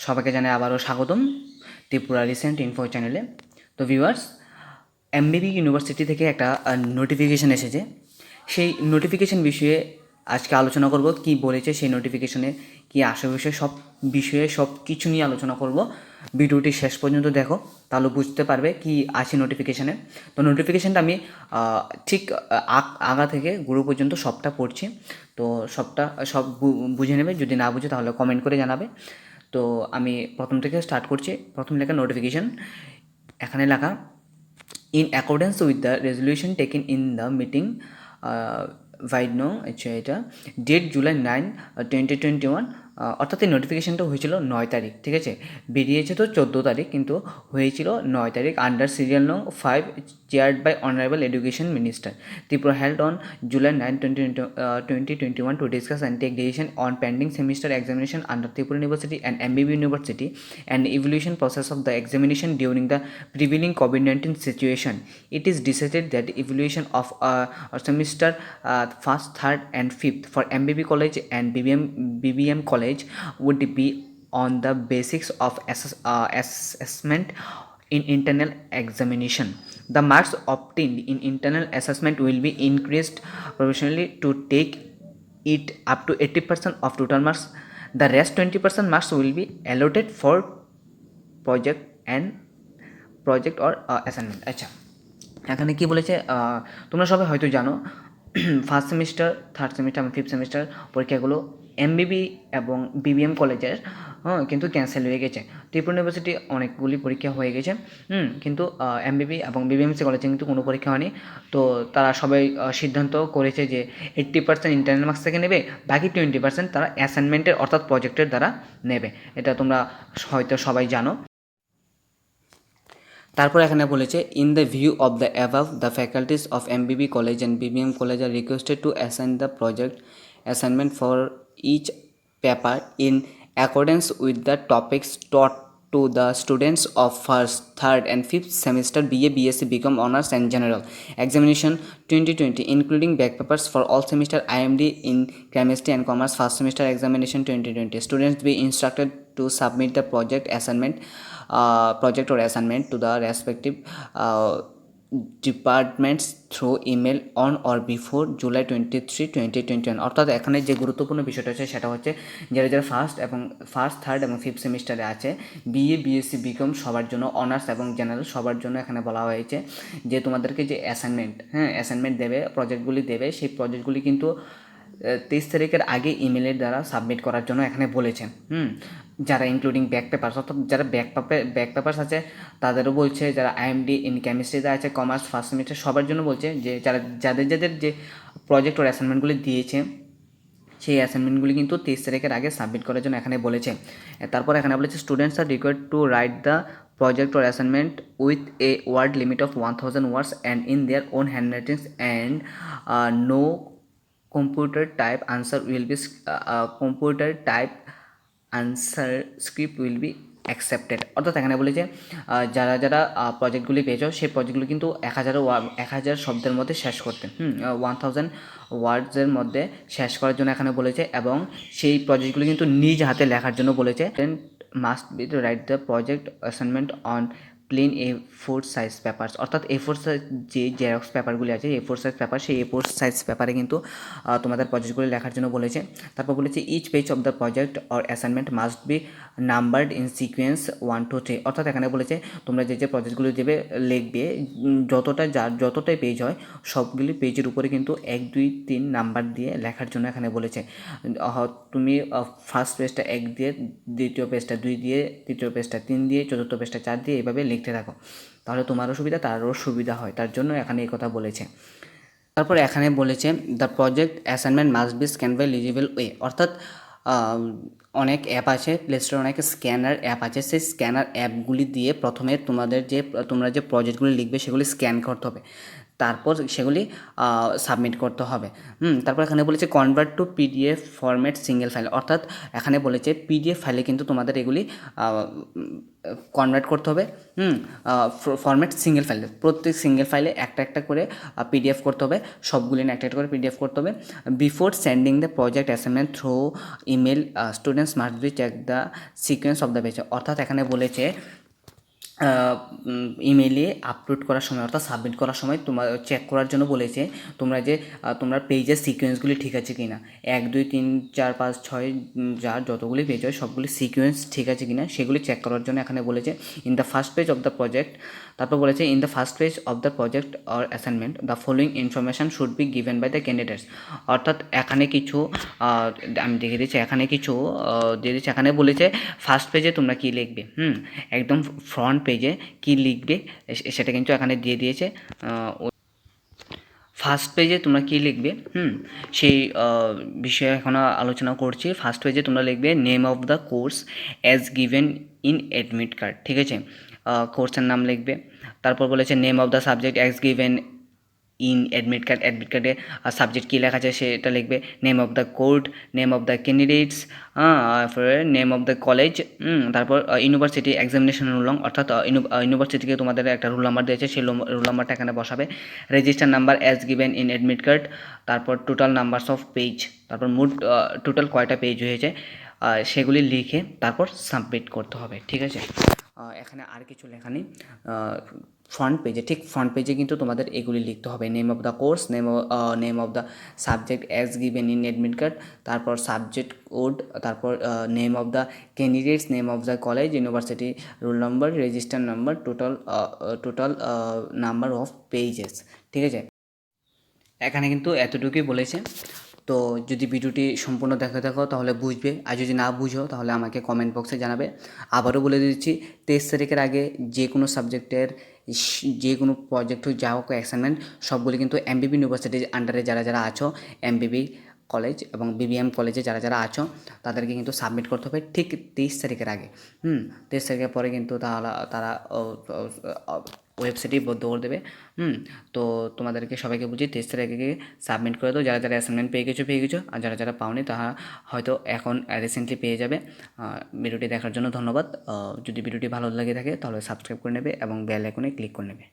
সবাইকে জানাই আবারও স্বাগতম ত্রিপুরা রিসেন্ট ইনফো চ্যানেলে। তো ভিউয়ার্স, এমবিবি ইউনিভার্সিটি থেকে একটা নোটিফিকেশান এসেছে। সেই নোটিফিকেশান বিষয়ে আজকে আলোচনা করব। কি বলেছে সেই নোটিফিকেশনে, কি আসে বিষয়ে সব কিছু নিয়ে আলোচনা করব। ভিডিওটি শেষ পর্যন্ত দেখো, তাহলে বুঝতে পারবে কি আছে নোটিফিকেশানে। তো নোটিফিকেশানটা আমি ঠিক আগা থেকে গুরু পর্যন্ত সবটা পড়ছি। তো সব বুঝে নেবে, যদি না বুঝে তাহলে কমেন্ট করে জানাবে। তো আমি প্রথম থেকে স্টার্ট করছি। প্রথম লেখা নোটিফিকেশান, এখানে লেখা in accordance with the resolution taken in the meeting ভাইডনো, আচ্ছা এটা ডেট জুলাই 9, 2021। অর্থাৎ এই নোটিফিকেশানটা হয়েছিল 9 তারিখ, ঠিক আছে। বেরিয়েছে তো 14 তারিখ, কিন্তু হয়েছিল 9 তারিখ। আন্ডার সিরিয়াল নং 5, chaired by honourable education minister, Tripura held on July 9, 2021 to discuss and take decision on pending semester examination under Tripura University and MBB University and evaluation process of the examination during the prevailing COVID-19 situation. It is decided that evaluation of semester 1st, 3rd and 5th for MBB College and BBM College would be on the basics of assessment in internal examination. The marks obtained in internal assessment will be increased proportionally to take it up to 80% of total marks. The rest 20% marks will be allotted for project or assignment. আচ্ছা, এখানে কি বলেছে তোমরা সবাই হয়তো জানো, first semester, third semester এবং fifth semester পরীক্ষাগুলো এমবিবি এবং বিবিএম কলেজের কিন্তু ক্যান্সেল হয়ে গেছে। ত্রিপুরা ইউনিভার্সিটি অনেকগুলি পরীক্ষা হয়ে গেছে, কিন্তু এমবিবি এবং বিবিএমসি কলেজে কিন্তু কোনো পরীক্ষা হয়নি। তো তারা সবাই সিদ্ধান্ত করেছে যে 80% ইন্টারনাল মার্কস থেকে নেবে, বাকি 20% তারা অ্যাসাইনমেন্টের অর্থাৎ প্রজেক্টের দ্বারা নেবে। এটা তোমরা হয়তো সবাই জানো। তারপর এখানে বলেছে in the view of the above the faculties of MBB college and BBM college are requested to assign the project assignment for each paper in accordance with the topics taught to the students of first, third and fifth semester BA, BSc, BCom Honors and General Examination 2020, including back papers for all semester IMD in Chemistry and Commerce first semester examination 2020. Students be instructed to submit the project or assignment to the respective departments through email on or before July 23, 2021। অর্থাৎ এখানে যে গুরুত্বপূর্ণ বিষয়টা আছে সেটা হচ্ছে যারা first, third এবং ফিফথ সেমিস্টারে আছে, বিএ, বিএসসি, বিকম সবার জন্য, অনার্স এবং জেনারেল সবার জন্য এখানে বলা হয়েছে যে তোমাদেরকে যে অ্যাসাইনমেন্ট দেবে, প্রজেক্টগুলি দেবে, সেই প্রজেক্টগুলি কিন্তু 23 তারিখের আগে ইমেলের দ্বারা সাবমিট করার জন্য এখানে বলেছেন। যারা ইনক্লুডিং ব্যাক পেপার্স, অর্থাৎ যারা ব্যাক পেপার্স আছে তাদেরও বলছে, যারা আইএমডি ইন কেমিস্ট্রিতে আছে, কমার্স ফার্স্ট সেমিস্টার সবার জন্য বলছে যে যাদের যে প্রজেক্ট ওর অ্যাসাইনমেন্টগুলি দিয়েছে সেই অ্যাসাইনমেন্টগুলি কিন্তু 23 তারিখের আগে সাবমিট করার জন্য এখানে বলেছে। তারপর এখানে বলেছে students are required to write the project or assignment with a word limit of 1000 words and in their own handwritings, and no computer type answer script will be accepted. অর্থাৎ এখানে বলেছে যারা প্রজেক্টগুলি পেয়েছো সেই প্রজেক্টগুলি কিন্তু 1000 শব্দের মধ্যে শেষ করতে, 1000 ওয়ার্ডসের মধ্যে শেষ করার জন্য এখানে বলেছে, এবং সেই প্রজেক্টগুলি কিন্তু নিজ হাতে লেখার জন্য বলেছে। Must be to write the project assignment on plain A4 size papers, অর্থাৎ A4 সাইজ যে জেরক্স পেপারগুলি আছে, A4 সাইজ পেপার, সেই A4 সাইজ পেপারে কিন্তু তোমাদের প্রজেক্টগুলি লেখার জন্য বলেছে। তারপর বলেছে each page of the project or assignment must be numbered in sequence 1 to 3। অর্থাৎ এখানে বলেছে তোমরা যে প্রজেক্টগুলি দেবে, লিখবে, যতটাই পেজ হয় সবগুলি পেজের উপরে কিন্তু 1, 2, 3 নাম্বার দিয়ে লেখার জন্য এখানে বলেছে। তুমি ফার্স্ট পেজটা 1 দিয়ে, দ্বিতীয় পেজটা 2 দিয়ে, তৃতীয় পেজটা 3 দিয়ে, চতুর্থ পেজটা 4 দিয়ে, এভাবে লিখতে থাকো, তাহলে তোমারও সুবিধা তারও সুবিধা হয়, তার জন্য এখানে এই কথা বলেছে। তারপরে এখানে বলেছে the project assignment must be scan by legible way, অর্থাৎ অনেক অ্যাপ আছে, প্লে স্টোরে অনেক স্ক্যানার অ্যাপ আছে, সেই স্ক্যানার অ্যাপগুলি দিয়ে প্রথমে তোমরা যে প্রজেক্টগুলি লিখবে সেগুলি স্ক্যান করতে হবে। তারপর সেগুলি সাবমিট করতে হবে। তারপর এখানে বলেছে convert to PDF format single file, অর্থাৎ এখানে বলেছে পিডিএফ ফাইলে কিন্তু তোমাদের এগুলি কনভার্ট করতে হবে। ফরম্যাট সিঙ্গেল ফাইলে, প্রত্যেক সিঙ্গেল ফাইলে একটা একটা করে পিডিএফ করতে হবে, সবগুলি না একটা একটা করে পিডিএফ করতে হবে। Before sending the project assignment through email students must be check the sequence of the page, অর্থাৎ এখানে বলেছে ইমেইলে আপলোড করার সময় অর্থাৎ সাবমিট করার সময় তোমার চেক করার জন্য বলেছে তোমরা পেজের সিকোয়েন্সগুলি ঠিক আছে কি না, 1 2 3 4 5 6 যার যতগুলি পেজ হয় সবগুলি সিকোয়েন্স ঠিক আছে কি না সেগুলি চেক করার জন্য এখানে বলেছে in the first page of the project. তারপর বলেছে in the first page of the project or assignment the following information should be given by the candidates, অর্থাৎ এখানে কিছু আমি দেখে দিচ্ছি, এখানে কিছু দিয়ে দিচ্ছি। এখানে বলেছে ফার্স্ট পেজে তোমরা কী লিখবে, একদম ফ্রন্ট পেজে কী লিখবে সেটা কিন্তু এখানে দিয়ে দিয়েছে। ফার্স্ট পেজে তোমরা কী লিখবে সেই বিষয়ে এখন আলোচনা করছি। ফার্স্ট পেজে তোমরা লিখবে name of the course as given in admit card, ঠিক আছে, কোর্সের নাম লিখবে। তারপর বলেছে name of the subject as given in admit কার্ডে সাবজেক্ট কী লেখা আছে সেটা লিখবে। Name of the code, name of the candidates, name of the college, তারপর ইউনিভার্সিটি এক্সামিনেশন রোল নং, অর্থাৎ ইউনিভার্সিটিকে তোমাদের একটা রোল নাম্বার দিয়েছে, সেই রোল নাম্বারটা এখানে বসাবে। Register number as given in admit card, তারপর টোটাল নাম্বারস অফ পেজ, তারপর মোট টোটাল কয়টা পেজ হয়েছে সেগুলি লিখে তারপর সাবমিট করতে হবে, ঠিক আছে। এখানে আর কিছু লেখা নেই। ফ্রন্ট পেজে, ঠিক ফ্রন্ট পেজে কিন্তু তোমাদের এগুলি লিখতে হবে, name of the course, name of the subject as given in admit card, তারপর সাবজেক্ট কোড, তারপর name of the candidates, name of the college, university roll number, register number, total number of pages, ঠিক আছে। এখানে কিন্তু এতটুকুই বলেছে। তো যদি ভিডিওটি সম্পূর্ণ দেখে থাকো তাহলে বুঝবে, আর যদি না বুঝো তাহলে আমাকে কমেন্ট বক্সে জানাবে। আবারও বলে দিচ্ছি 23 তারিখের আগে যে কোনো সাবজেক্টের যে কোনো প্রজেক্ট যা হোক অ্যাসাইনমেন্ট সবগুলি কিন্তু এমবিবি ইউনিভার্সিটির আন্ডারে যারা যারা আছো, এমবিবি কলেজ এবং বিবিএম কলেজে যারা যারা আছো তাদেরকে কিন্তু সাবমিট করতে হবে ঠিক 23 তারিখের আগে। 23 তারিখের পরে কিন্তু তারা ওয়েবসাইটে বদ্ধ করে দেবে। তো তোমাদেরকে সবাইকে বুঝি 23 তারিখে সাবমিট করে দাও, যারা যারা অ্যাসাইনমেন্ট পেয়ে গেছো, আর যারা যারা পাওনি তারা হয়তো এখন রিসেন্টলি পেয়ে যাবে। ভিডিওটি দেখার জন্য ধন্যবাদ। যদি ভিডিওটি ভালো লেগে থাকে তাহলে সাবস্ক্রাইব করে নেবে এবং বেল আইকনে ক্লিক করে নেবে।